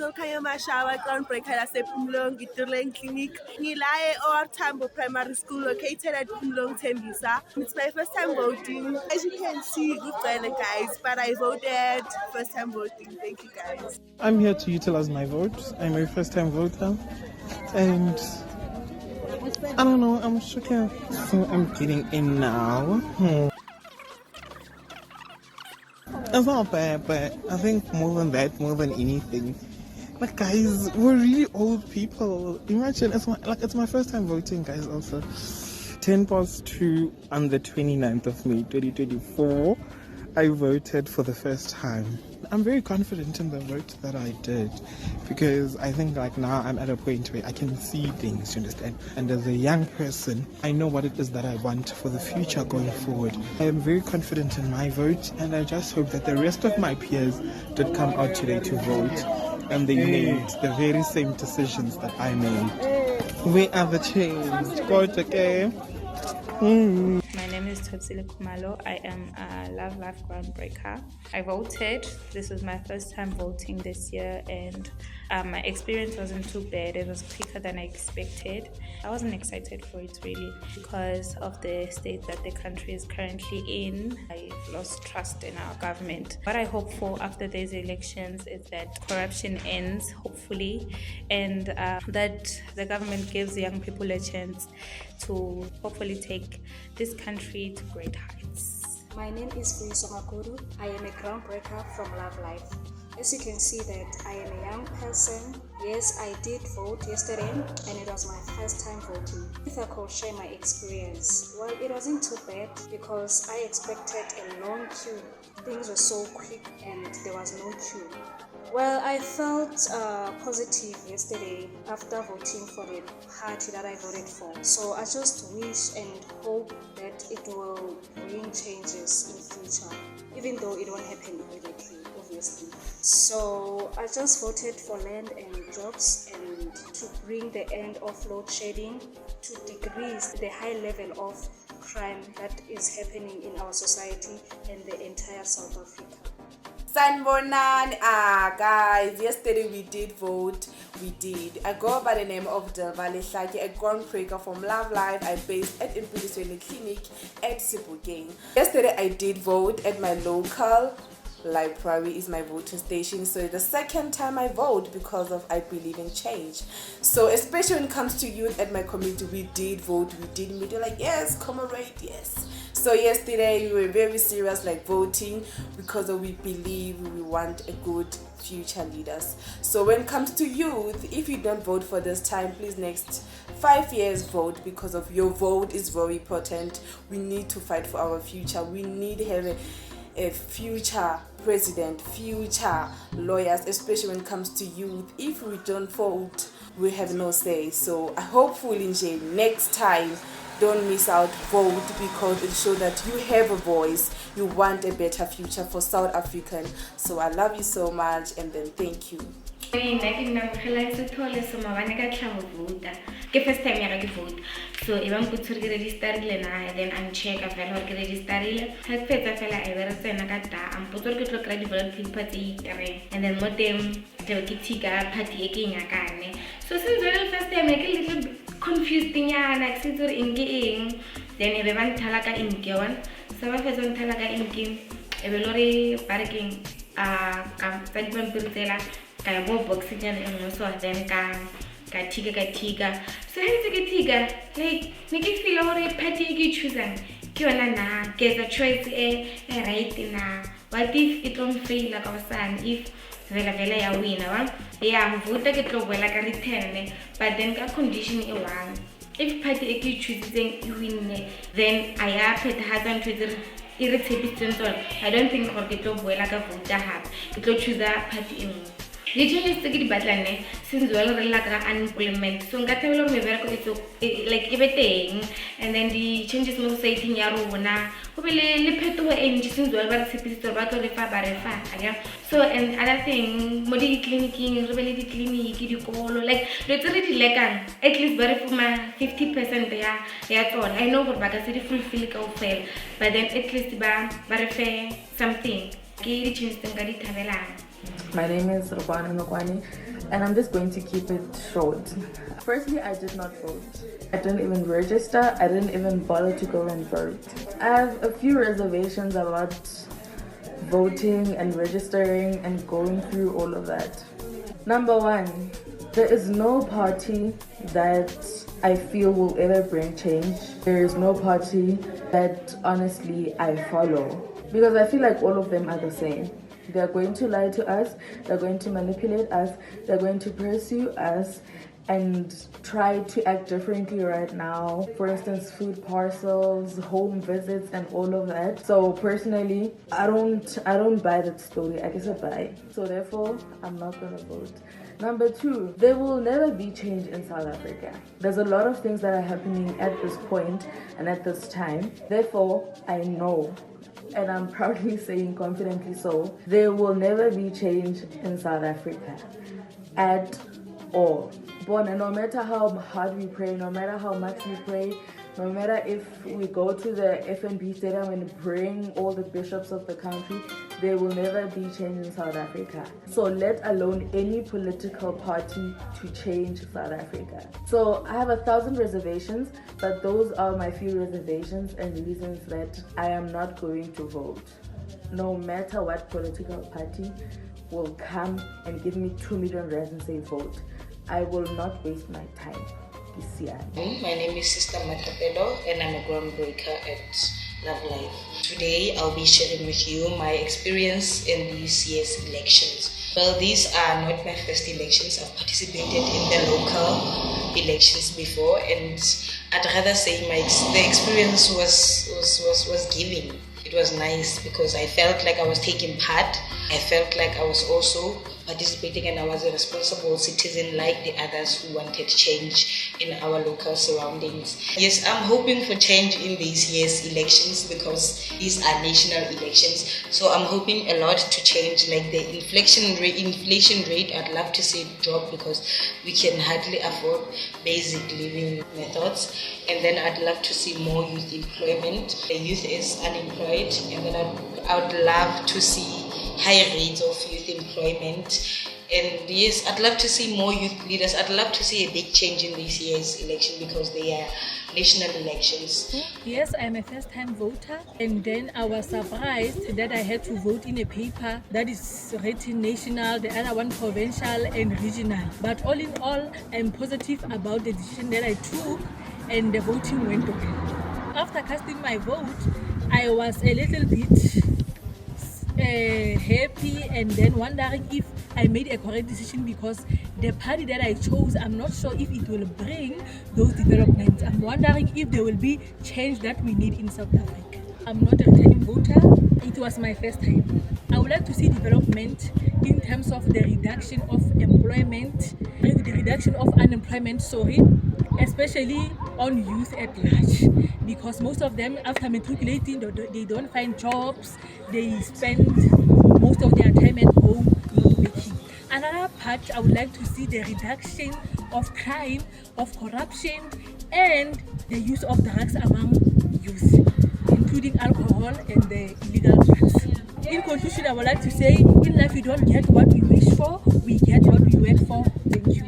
Sizo kaya mashawa groundbreaker la Sepumlong Iturleng Clinic. Ngilaye or Tambo Primary School located at Pumlong Tembisa. It's my first time voting. As you can see, good guys, but I voted first time voting. Thank you guys. I'm here to utilize my vote. I'm a first time voter. And I don't know, I'm shocked. So I'm getting in now. It's not bad, but I think more than that, more than anything, like guys, we're really old people. Imagine it's my first time voting, guys. Also, 2 on the 29th of May 2024. I voted for the first time. I'm very confident in the vote that I did because I think like now I'm at a point where I can see things, you understand? And as a young person, I know what it is that I want for the future going forward. I am very confident in my vote, and I just hope that the rest of my peers did come out today to vote and they made the very same decisions that I made. We are the change. Vote, okay? My name is Topsile Kumalo. I am a Love Life groundbreaker. I voted. This was my first time voting this year, and my experience wasn't too bad. It was quicker than I expected. I wasn't excited for it really because of the state that the country is currently in. I've lost trust in our government. What I hope for after these elections is that corruption ends, hopefully, and that the government gives young people a chance to hopefully take this country to great heights. My name is Fuiso Makuru. I am a groundbreaker from Love Life. As you can see that I am a young person. Yes, I did vote yesterday and it was my first time voting. If I could share my experience, well, it wasn't too bad because I expected a long queue. Things were so quick and there was no queue. Well, I felt positive yesterday after voting for the party that I voted for. So I just wish and hope that it will bring changes in future, even though it won't happen immediately, obviously. So I just voted for land and jobs and to bring the end of load shedding, to decrease the high level of crime that is happening in our society and the entire South Africa. Sanbonan, guys, yesterday we did vote. I go by the name of Delvale Shaki, a groundbreaker from Love Life. I based at Impudisweni Clinic at Sebokeng. Yesterday I did vote at my local library is my voting station, so the second time I vote because of I believe in change. So especially when it comes to youth at my community, we did vote, we did meet, like yes, comrade, yes. So yesterday we were very serious like voting because we believe we want a good future leaders. So when it comes to youth, if you don't vote for this time, please next 5 years vote, because of your vote is very important. We need to fight for our future. We need to have a future president, future lawyers, especially when it comes to youth. If we don't vote, we have no say. So I hopefully next time don't miss out, vote, because it shows that you have a voice, you want a better future for South African. So I love you so much, and then thank you. First time I vote, so if I'm put to register, then I'm check a fellow register. Has fed a fellow ever send a gata and put to get a developing party, and then what them the Kitiga party again a carne. So since the first time I get a little confused in ya and access to in then everyone talaga in Gyon, so I was on talaga in Kim, a velori parking, segment Brutella, a bob boxing and also then Katiga. So here's a tiga, like make it feel already petty you choose and Kiona get a choice right now. What if it don't feel like our son if Vela winner? Yeah, vote get over like a return, but then got condition in one. If party you choosing you win, then I have it hasn't to the irritating. I don't think or get over like a vote have. It will choose that party in. Literally sticky batlane since well like unemployment. So got a me like everything and then the changes no say in Yarona. Hopefully lipeto and since well so and other thing modi clinicing, rebellion clinic, you call like literally like at least very for my 50% there. That's all. I know for Bagasi fulfill of fail, but then at least very fair something. My name is Robana Nokwani. and I'm just going to keep it short. Firstly, I did not vote. I didn't even register. I didn't even bother to go and vote. I have a few reservations about voting and registering and going through all of that. Number one, there is no party that I feel will ever bring change. There is no party that honestly I follow, because I feel like all of them are the same. They're going to lie to us, they're going to manipulate us, they're going to pursue us and try to act differently right now. For instance, food parcels, home visits and all of that. So personally, I don't buy that story. I guess I buy. So therefore, I'm not gonna vote. Number two, there will never be change in South Africa. There's a lot of things that are happening at this point and at this time. Therefore, I know, and I'm proudly saying confidently so, there will never be change in South Africa at all. But no matter how hard we pray, no matter how much we pray, no matter if we go to the FNB stadium and bring all the bishops of the country, there will never be change in South Africa. So let alone any political party to change South Africa. So I have 1,000 reservations, but those are my few reservations and reasons that I am not going to vote. No matter what political party will come and give me 2 million rands and say vote, I will not waste my time. My name is Sister Matapelo and I'm a groundbreaker at Love Life. Today I'll be sharing with you my experience in this year's elections. Well, these are not my first elections. I've participated in the local elections before, and I'd rather say the experience was giving. It was nice because I felt like I was taking part. I felt like I was also participating and I was a responsible citizen like the others who wanted change in our local surroundings. Yes, I'm hoping for change in these year's elections because these are national elections. So I'm hoping a lot to change, like the inflation rate. I'd love to see it drop because we can hardly afford basic living methods. And then I'd love to see more youth employment. The youth is unemployed, and then I would love to see higher rates of youth employment. And yes, I'd love to see more youth leaders. I'd love to see a big change in this year's election because they are national elections. Yes, I'm a first-time voter, and then I was surprised that I had to vote in a paper that is written national, the other one provincial and regional. But all in all, I'm positive about the decision that I took, and the voting went well. After casting my vote, I was a little bit happy and then wondering if I made a correct decision, because the party that I chose, I'm not sure if it will bring those developments. I'm wondering if there will be change that we need in South Africa. I'm not a returning voter. It was my first time. I would like to see development in terms of the reduction of employment, the reduction of unemployment, especially on youth at large, because most of them, after matriculating, they don't find jobs. They spend most of their time at home working. Another part, I would like to see the reduction of crime, of corruption, and the use of drugs among youth, including alcohol and the illegal drugs. In conclusion, I would like to say, in life we don't get what we wish for, we get what we work for. Thank you.